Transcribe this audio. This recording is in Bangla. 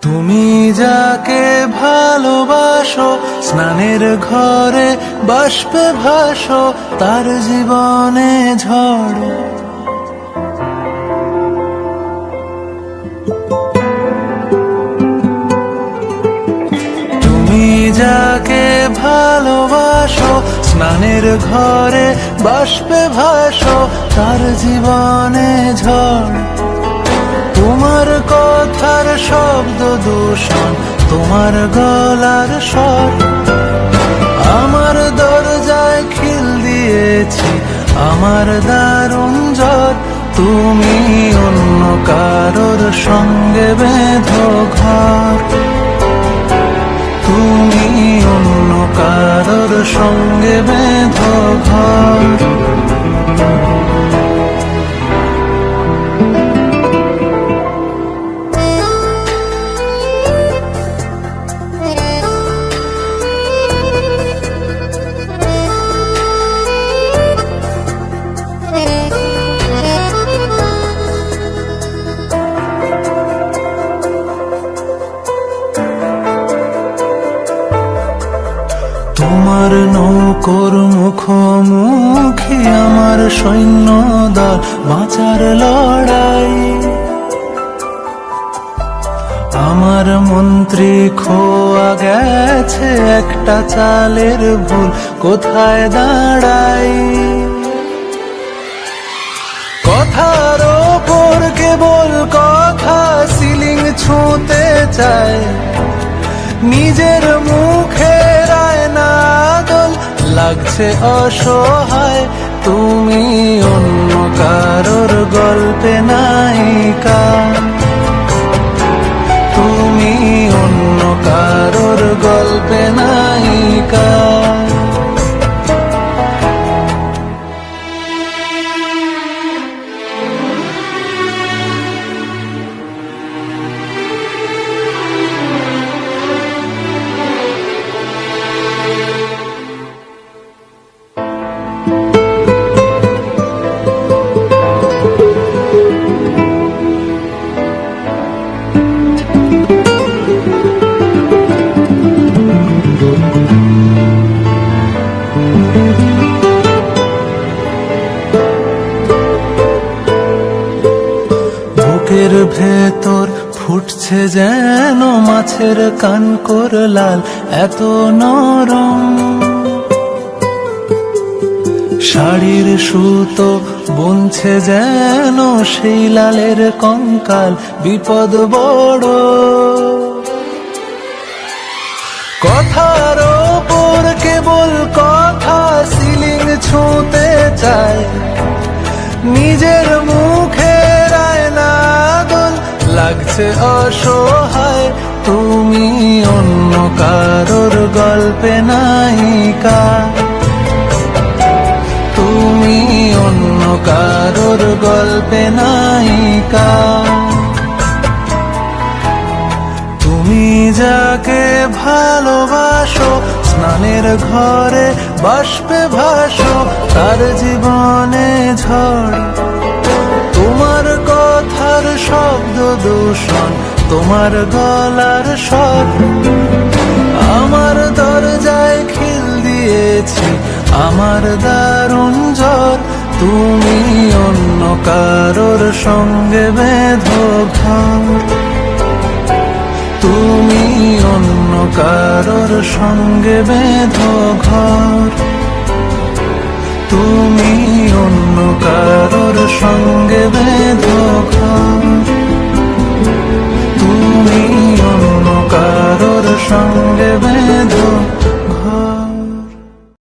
তুমি যাকে ভালোবাসো, স্নানের ঘরে বাষ্পে ভাসো, তার জীবনে ঝড়। তুমি যাকে ভালোবাসো, স্নানের ঘরে বাষ্পে ভাসো, তার জীবনে ঝড়। তোমার কথার শব্দ দূষণ, তোমার গলার স্বর, আমার দরজায় খিল দিয়েছি, আমার দারুণ জ্বর। তুমি অন্য কারোর সঙ্গে বেঁধো ঘর, তুমি অন্য কারোর সঙ্গে বেঁধো ঘর। তোমার নৌকোর মুখোমুখি আমার সৈন্যদল, বাঁচার লড়াই। আমার মন্ত্রী খোয়া গেছে, একটা চালের ভুল কোথায় দাঁড়াই। কথার ওপর কেবল কথা, সিলিং ছুঁতে চায়, নিজের মুখের আয়না দোল লাগছে অসহায়। তুমি অন্য কারোর গল্পে নায়িকা, তুমি অন্য কারোর গল্পে নায়িকা। বুকের ভেতর ফুটছে যেন মাছের কানকোর লাল, এত নরম। শাড়ির সুতো বুনছে যেন সেই লালের কঙ্কাল, বিপদ বড়। কথার ওপর কেবল কথা, সিলিং ছুঁতে চায়, নিজের মুখের আয়না দোল লাগছে অসহায়। তুমি অন্য কারোর গল্পে নায়িকা, তুমি অন্য কারোর গল্পে নায়িকা। তুমি যাকে ভালোবাসো, স্নানের ঘরে বাষ্পে ভাসো, তার জীবনে ঝড়। তোমার কথার শব্দ দূষণ, তোমার গলার স্বর, আমার দরজায় খিল দিয়েছি, আমার দারুণ জ্বর। তুমি অন্য কারোর সঙ্গে বেঁধো ঘর, তুমি অন্য কারোর সঙ্গে বেঁধো ঘর, তুমি অন্য কারোর সঙ্গে বেঁধো ঘর।